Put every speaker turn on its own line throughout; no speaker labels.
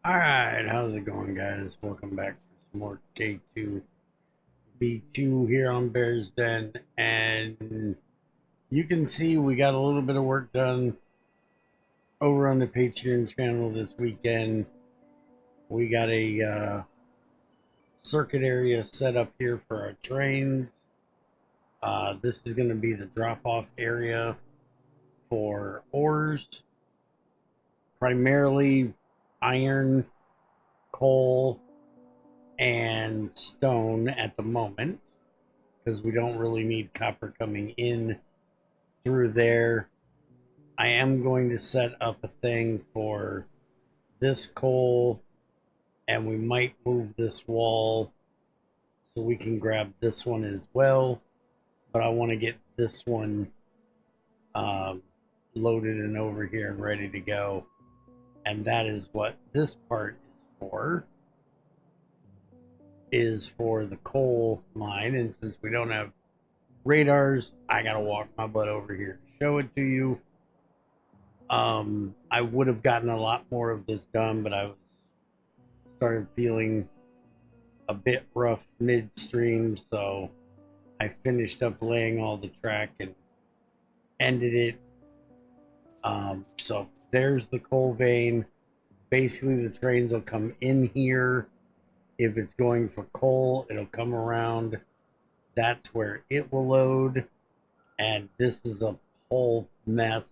Alright, how's it going, guys? Welcome back for some more K2 B2 here on Bears Den. And you can see we got a little bit of work done over on the Patreon channel this weekend. We got a circuit area set up here for our trains. This is going to be the drop off area for ores, primarily iron, coal, and stone at the moment, because we don't really need copper coming in through there. I am going to set up a thing for this coal, and we might move this wall so we can grab this one as well. But I want to get this one um, loaded and over here and ready to go. And that is what this part is for the coal mine. And since we don't have radars, I gotta walk my butt over here to show it to you. I would have gotten a lot more of this done, but I was started feeling a bit rough midstream, so I finished up laying all the track and ended it. So there's the coal vein. Basically, the trains will come in here. If it's going for coal, it'll come around. That's where it will load. And this is a whole mess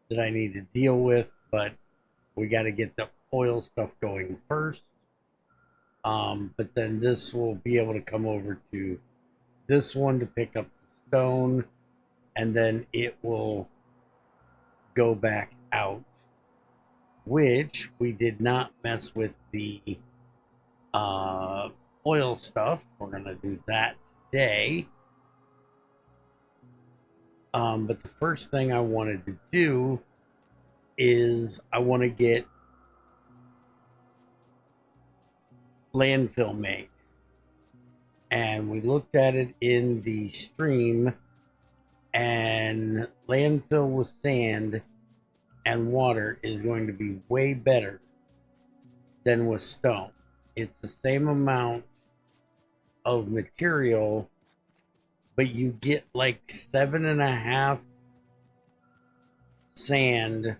that I need to deal with, but we got to get the oil stuff going first. But then this will be able to come over to this one to pick up the stone, and then it will go back out, which we did not mess with the uh, oil stuff. We're going to do that today. But the first thing I wanted to do is I want to get landfill made. And we looked at it in the stream, and landfill with sand and water is going to be way better than with stone. It's the same amount of material, but you get like 7.5 sand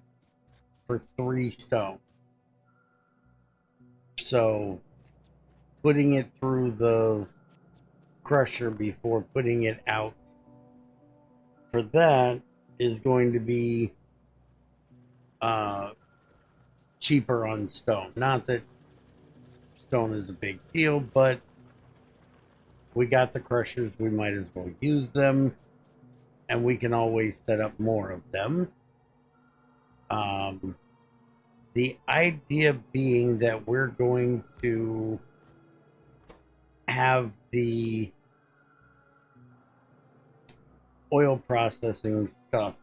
for 3 stone. So putting it through the crusher before putting it out for that is going to be uh, cheaper on stone. Not that stone is a big deal, but we got the crushers, we might as well use them, and we can always set up more of them. Um, the idea being that we're going to have the oil processing stuff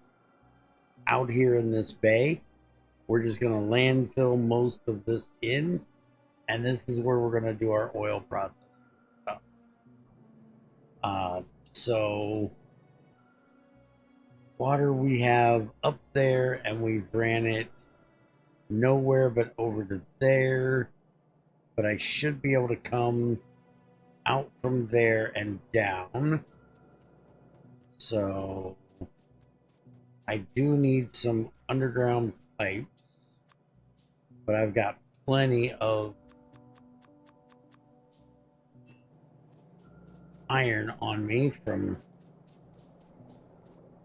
out here in this bay. We're just going to landfill most of this in, and this is where we're going to do our oil processing stuff. So water we have up there, and we've ran it nowhere but over to there, but I should be able to come out from there and down. So I do need some underground pipes, but I've got plenty of iron on me from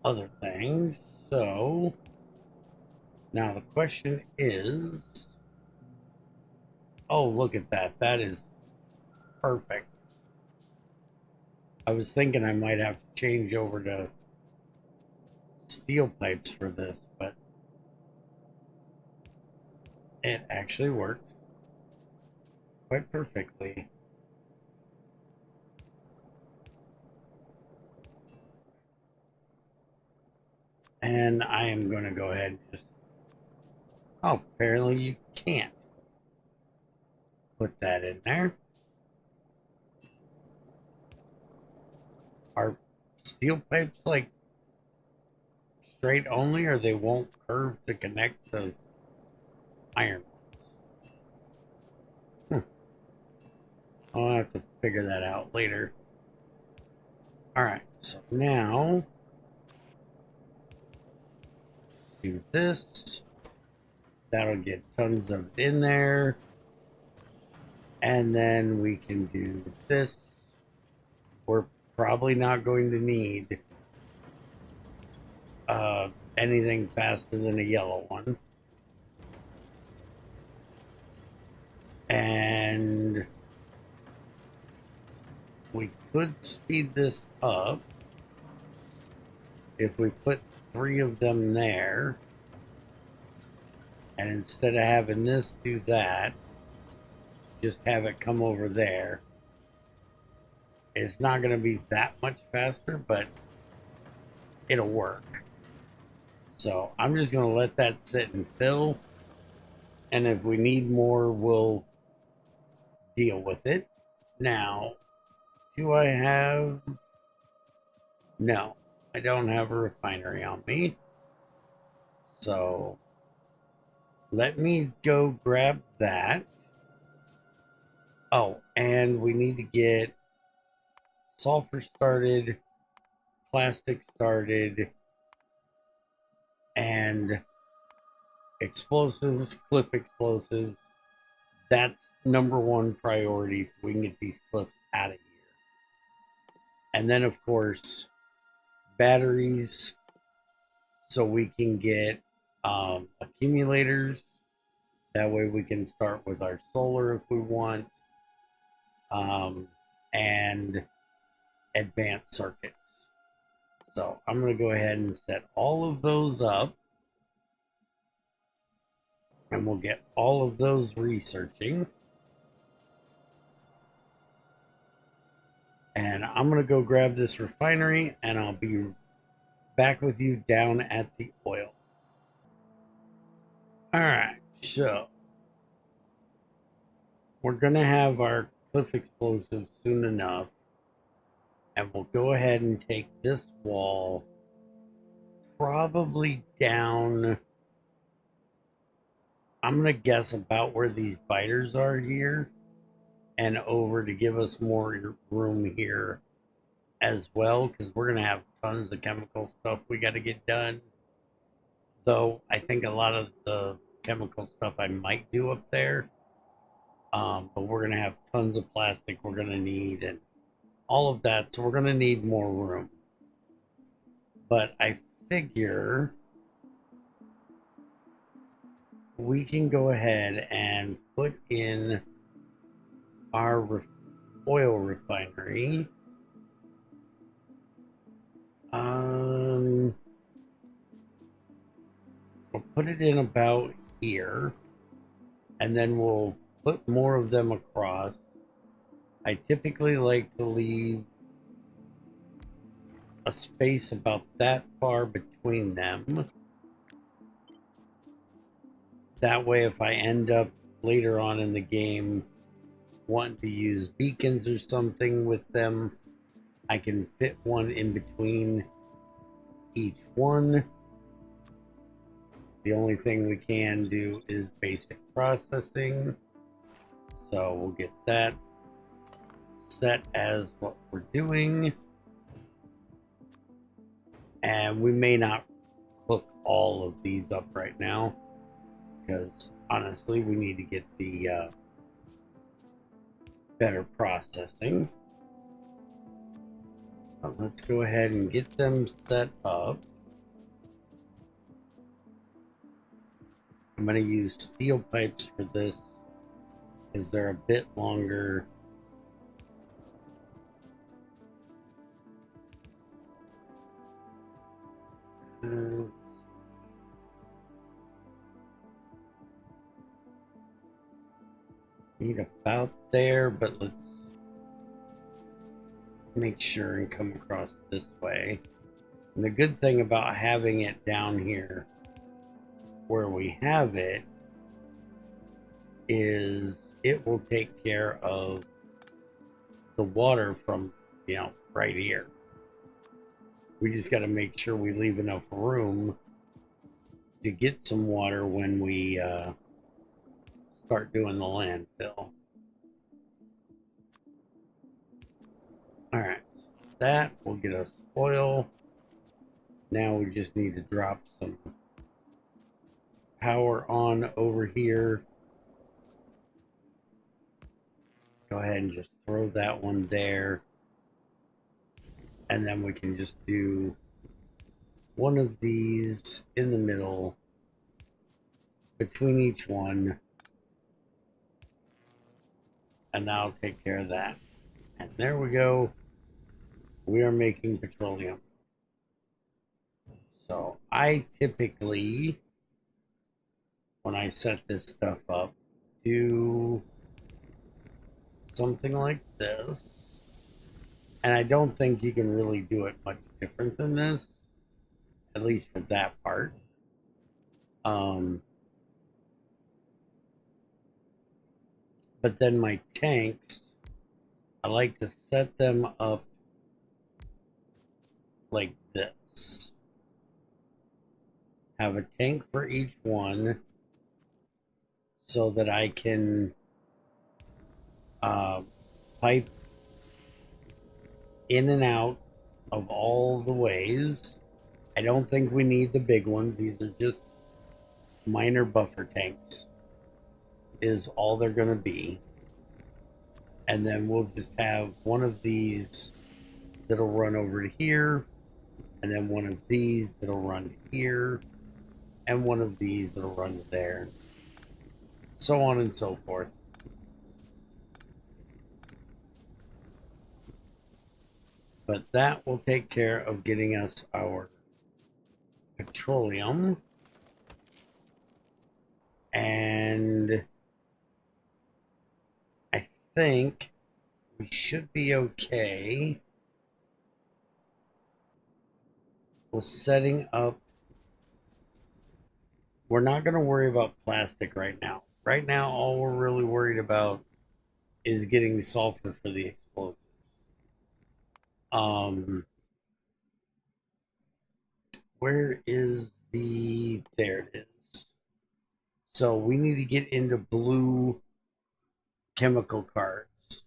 other things. So now the question is, oh, look at that. That is perfect. I was thinking I might have to change over to steel pipes for this, but it actually worked quite perfectly. And I am going to go ahead and just, oh, apparently you can't put that in there. Are steel pipes like straight only, or they won't curve to connect to iron ones? I'll have to figure that out later. Alright, so now do this. That'll get tons of it in there. And then we can do this. We're probably not going to need anything faster than a yellow one. And we could speed this up if we put 3 of them there. And instead of having this do that, just have it come over there. It's not going to be that much faster, but it'll work. So I'm just going to let that sit and fill. And if we need more, we'll deal with it. Now, do I have... No, I don't have a refinery on me. So let me go grab that. Oh, and we need to get sulfur started, plastic started, and explosives, cliff explosives. That's #1 priority so we can get these cliffs out of here. And then, of course, batteries so we can get accumulators. That way we can start with our solar if we want. And advanced circuits. So I'm going to go ahead and set all of those up. And we'll get all of those researching. And I'm going to go grab this refinery and I'll be back with you down at the oil. Alright, so we're going to have our cliff explosives soon enough. And we'll go ahead and take this wall probably down. I'm going to guess about where these biters are here and over to give us more room here as well, because we're going to have tons of chemical stuff we got to get done. Though I think a lot of the chemical stuff I might do up there, but we're going to have tons of plastic we're going to need and all of that, so we're going to need more room. But I figure we can go ahead and put in our oil refinery. We'll put it in about here, and then we'll put more of them across. I typically like to leave a space about that far between them. That way, if I end up later on in the game wanting to use beacons or something with them, I can fit one in between each one. The only thing we can do is basic processing. So we'll get that set as what we're doing. And we may not hook all of these up right now, because honestly, we need to get the better processing. But let's go ahead and get them set up. I'm going to use steel pipes for this because they're a bit longer. Need about there, but let's make sure and come across this way. And the good thing about having it down here where we have it is it will take care of the water from, right here. We just got to make sure we leave enough room to get some water when we start doing the landfill. that will get us oil. Now we just need to drop some power on over here. Go ahead and just throw that one there. And then we can just do one of these in the middle between each one. And that'll take care of that. And there we go. We are making petroleum. So I typically, when I set this stuff up, do something like this. And I don't think you can really do it much different than this, at least for that part. But then my tanks, I like to set them up like this. Have a tank for each one so that I can pipe in and out of all the ways. I don't think we need the big ones. These are just minor buffer tanks is all they're going to be. And then we'll just have one of these that'll run over to here, and then one of these that'll run here, and one of these that'll run there, so on and so forth. But that will take care of getting us our petroleum. And I think we should be okay with setting up. We're not going to worry about plastic right now. Right now, all we're really worried about is getting the sulfur for the explosives. Where is the... There it is. So we need to get into blue chemical cards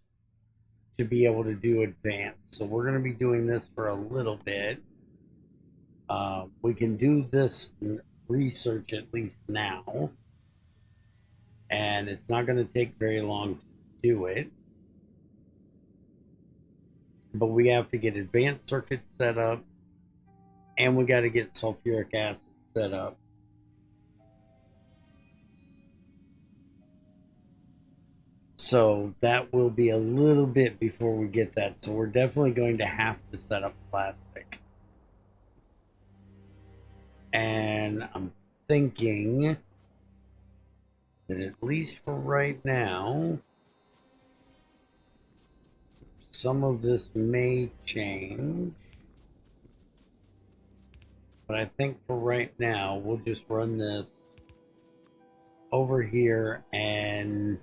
to be able to do advanced. So we're going to be doing this for a little bit. We can do this research at least now, and it's not going to take very long to do it. But we have to get advanced circuits set up, and we got to get sulfuric acid set up. So that will be a little bit before we get that. So we're definitely going to have to set up plastic. And I'm thinking that at least for right now, some of this may change. But I think for right now, we'll just run this over here and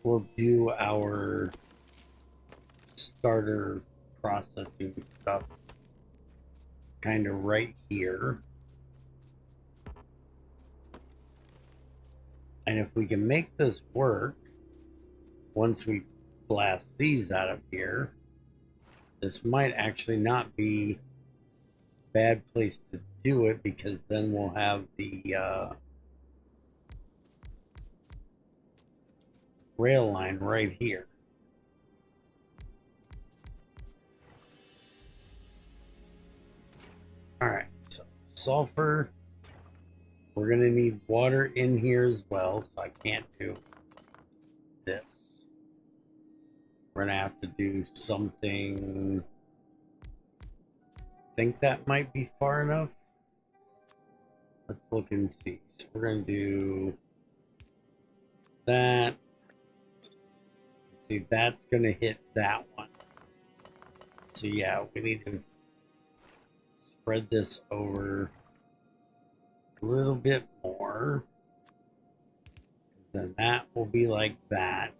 we'll do our starter processing stuff kind of right here. And if we can make this work, once we blast these out of here, this might actually not be a bad place to do it, because then we'll have the rail line right here. Alright, so sulfur. We're going to need water in here as well, so I can't do this. We're going to have to do something. I think that might be far enough. Let's look and see. So we're going to do that. See, that's going to hit that one. So yeah, we need to spread this over a little bit more. Then that will be like that.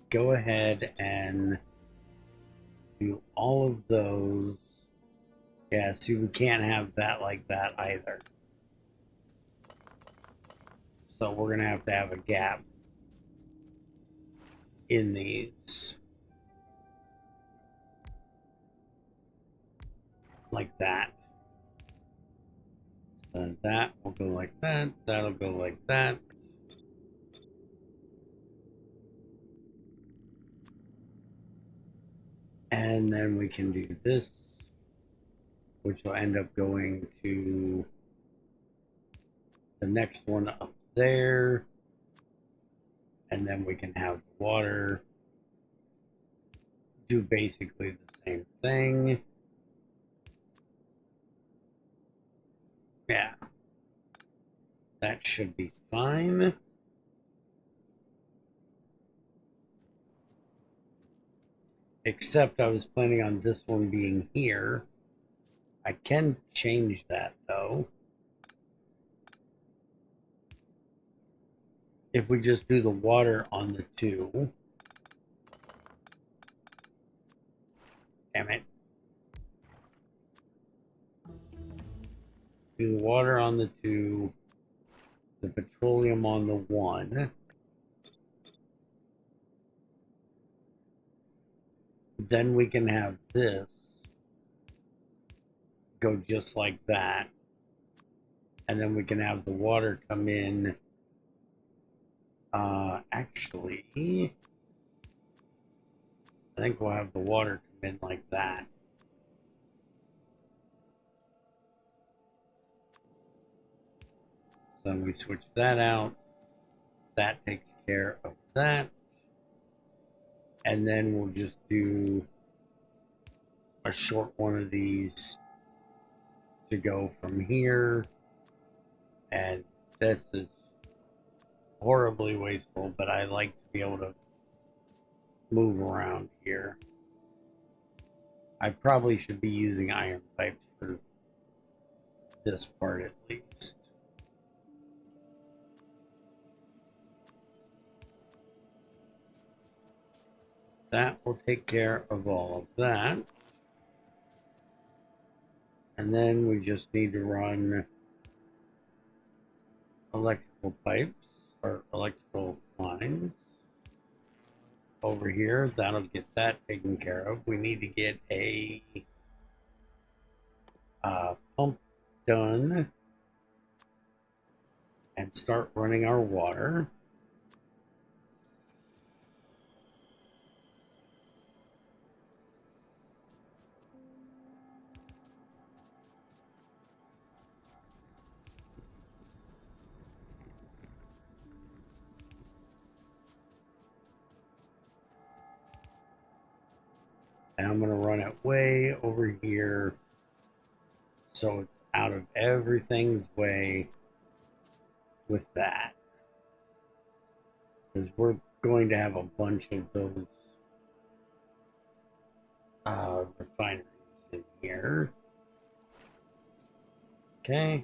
Go ahead and do all of those. Yeah, see, we can't have that like that either. So we're going to have a gap in these. Like that. So that will go like that. That'll go like that. And then we can do this, which will end up going to the next one up there. And then we can have the water do basically the same thing. Yeah. That should be fine. Except I was planning on this one being here. I can change that though. If we just do the water on the 2. Damn it. Do the water on the 2, the petroleum on the 1. Then we can have this go just like that. And then we can have the water come in. Actually, I think we'll have the water come in like that. So we switch that out. That takes care of that. And then we'll just do a short one of these to go from here. And this is horribly wasteful, but I like to be able to move around here. I probably should be using iron pipes for this part at least. That will take care of all of that. And then we just need to run electrical pipes or electrical lines over here. That'll get that taken care of. We need to get a pump done and start running our water. And I'm going to run it way over here so it's out of everything's way with that. Because we're going to have a bunch of those refineries in here. Okay.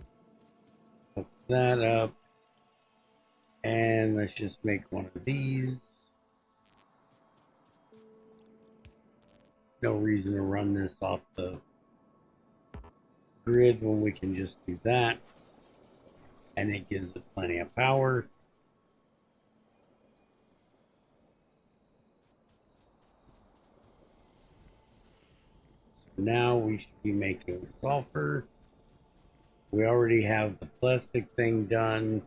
Hook that up. And let's just make one of these. No reason to run this off the grid when we can just do that. And it gives it plenty of power. So now we should be making sulfur. We already have the plastic thing done.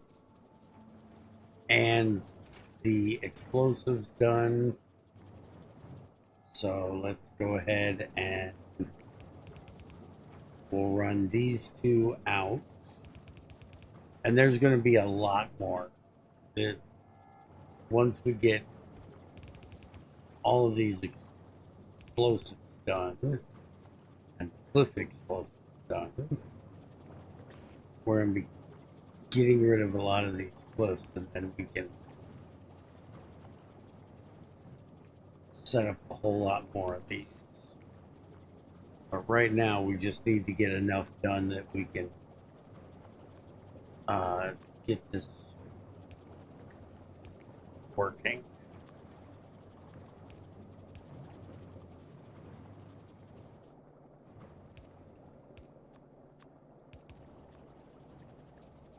And the explosives done. So let's go ahead and we'll run these 2 out. And there's going to be a lot more. Once we get all of these explosives done and cliff explosives done, we're going to be getting rid of a lot of these cliffs, and then we can set up a whole lot more of these. But right now we just need to get enough done that we can get this working.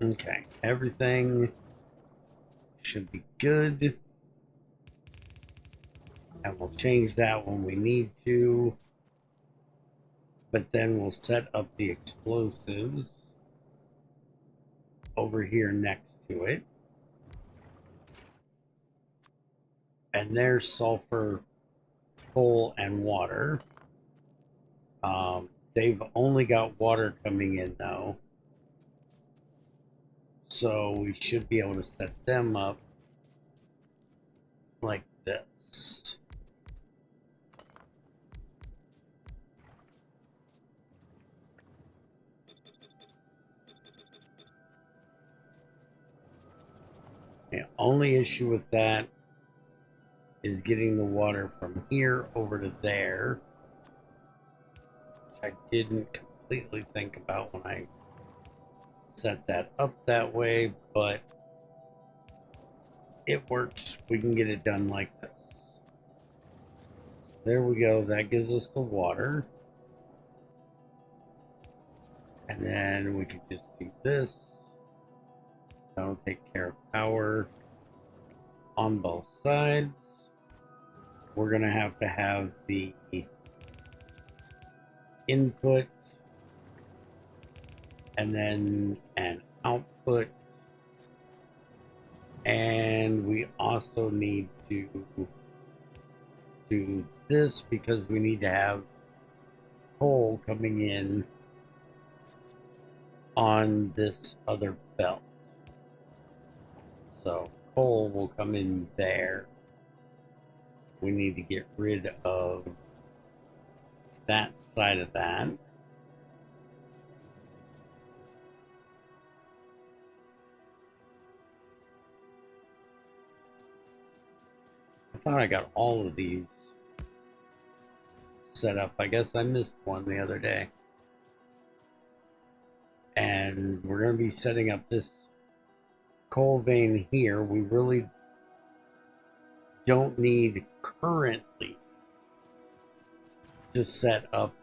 Okay, everything should be good. And we'll change that when we need to. But then we'll set up the explosives over here next to it. And there's sulfur, coal, and water. They've only got water coming in though. So we should be able to set them up like this. The only issue with that is getting the water from here over to there, which I didn't completely think about when I set that up that way, but it works. We can get it done like this. There we go. That gives us the water. And then we can just do this. That'll take care of power on both sides. We're going to have the input and then an output. And we also need to do this because we need to have coal coming in on this other belt. So coal will come in there. We need to get rid of that side of that. I thought I got all of these set up. I guess I missed one the other day. And we're going to be setting up this coal vein here. We really don't need currently to set up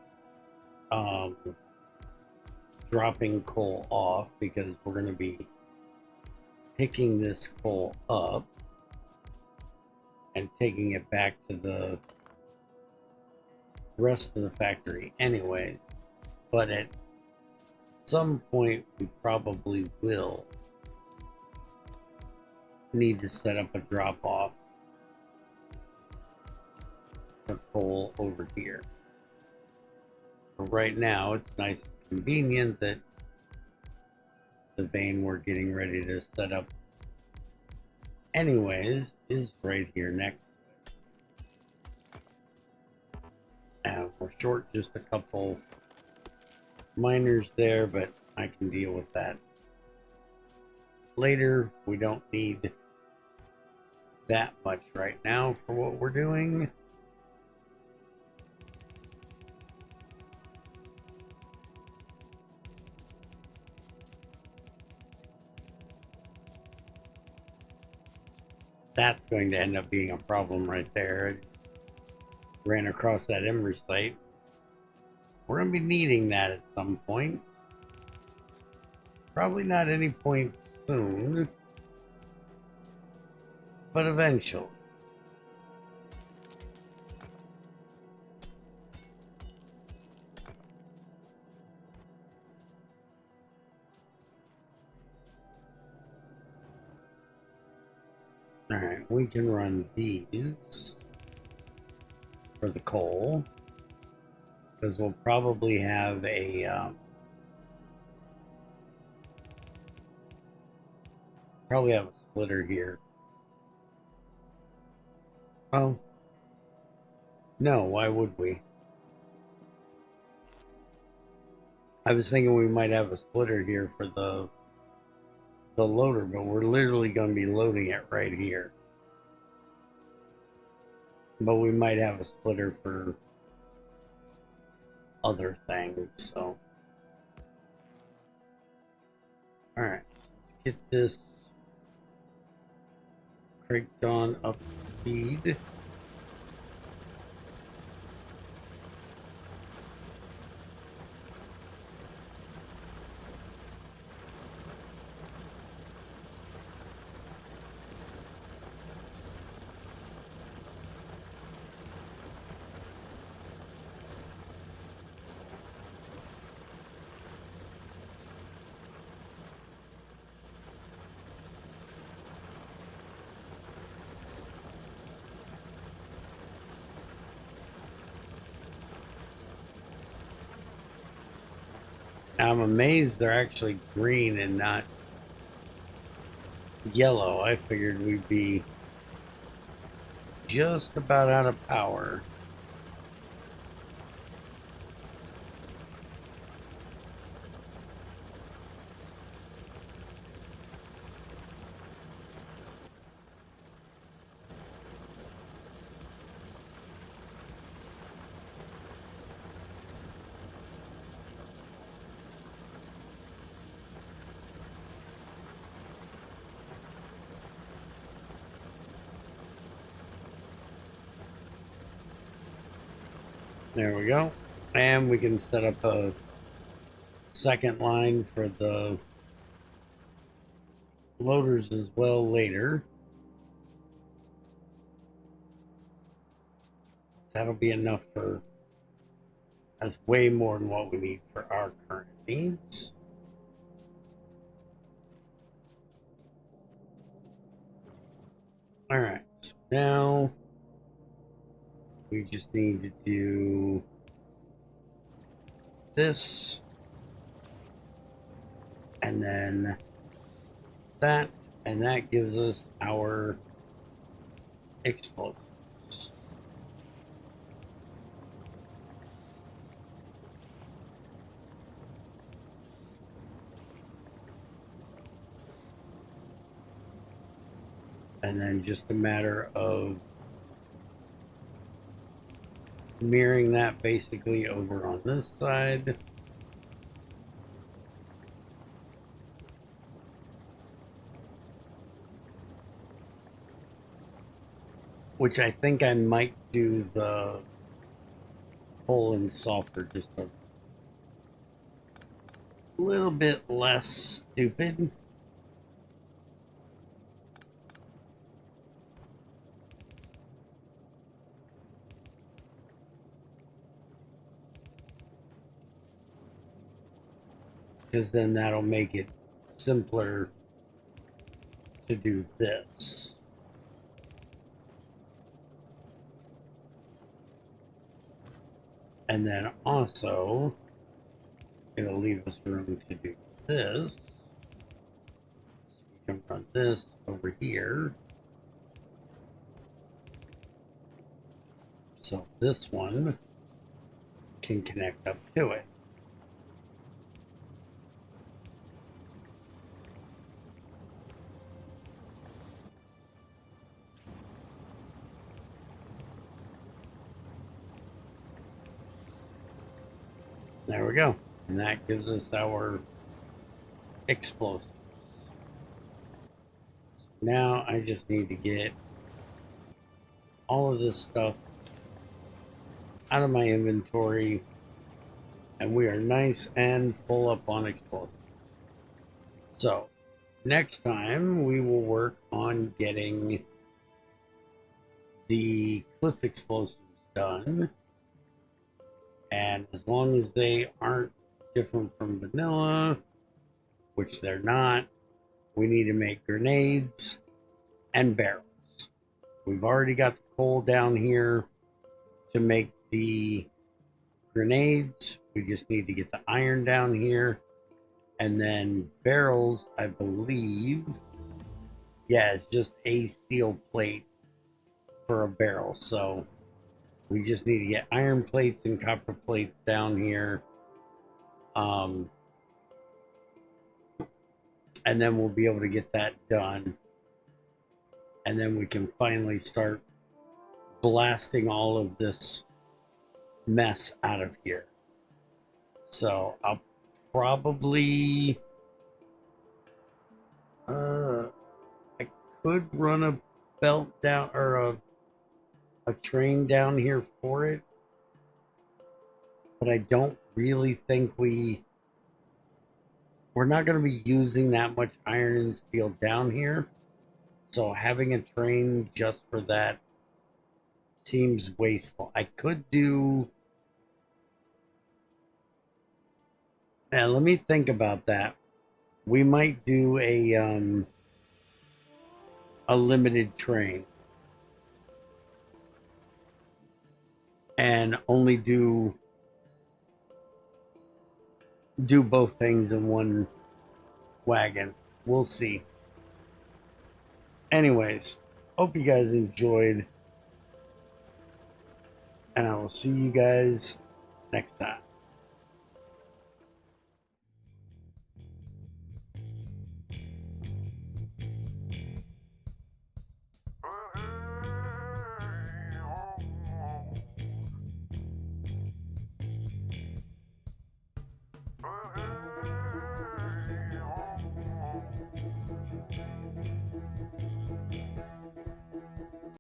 dropping coal off because we're going to be picking this coal up and taking it back to the rest of the factory anyways. But at some point we probably will need to set up a drop off for coal over here. But right now it's nice and convenient that the vein we're getting ready to set up anyways is right here next to it. And we're short just a couple miners there, but I can deal with that later. We don't need that much right now for what we're doing. That's going to end up being a problem right there. I ran across that emery site. We're going to be needing that at some point. Probably not any point soon, but eventually. Alright, we can run these for the coal, because we'll probably have a splitter here. Oh, no, why would we? I was thinking we might have a splitter here for the loader, but we're literally going to be loading it right here. But we might have a splitter for other things, so. Alright, let's get this cranked on up to speed. I'm amazed they're actually green and not yellow. I figured we'd be just about out of power. There we go. And we can set up a second line for the loaders as well later. That'll be enough for, that's way more than what we need for our current needs. All right, so now we just need to do this and then that, and that gives us our explosives. And then just a matter of mirroring that basically over on this side. Which I think I might do the coal and sulfur just a little bit less stupid. Because then that'll make it simpler to do this. And then also, it'll leave us room to do this. So we can run this over here. So this one can connect up to it. There we go. And that gives us our explosives. Now I just need to get all of this stuff out of my inventory, and we are nice and full up on explosives. So next time we will work on getting the cliff explosives done, and as long as they aren't different from vanilla, which they're not, we need to make grenades and barrels. We've already got the coal down here to make the grenades. We just need to get the iron down here. And then barrels, I believe, yeah, it's just a steel plate for a barrel. So we just need to get iron plates and copper plates down here. And then we'll be able to get that done. And then we can finally start blasting all of this mess out of here. So I'll probably I could run a belt down or a train down here for it, but I don't really think we're not going to be using that much iron and steel down here. So having a train just for that seems wasteful. I could do. Now let me think about that. We might do a limited train and only do do both things in one wagon. We'll see. Anyways, hope you guys enjoyed, and I will see you guys next time.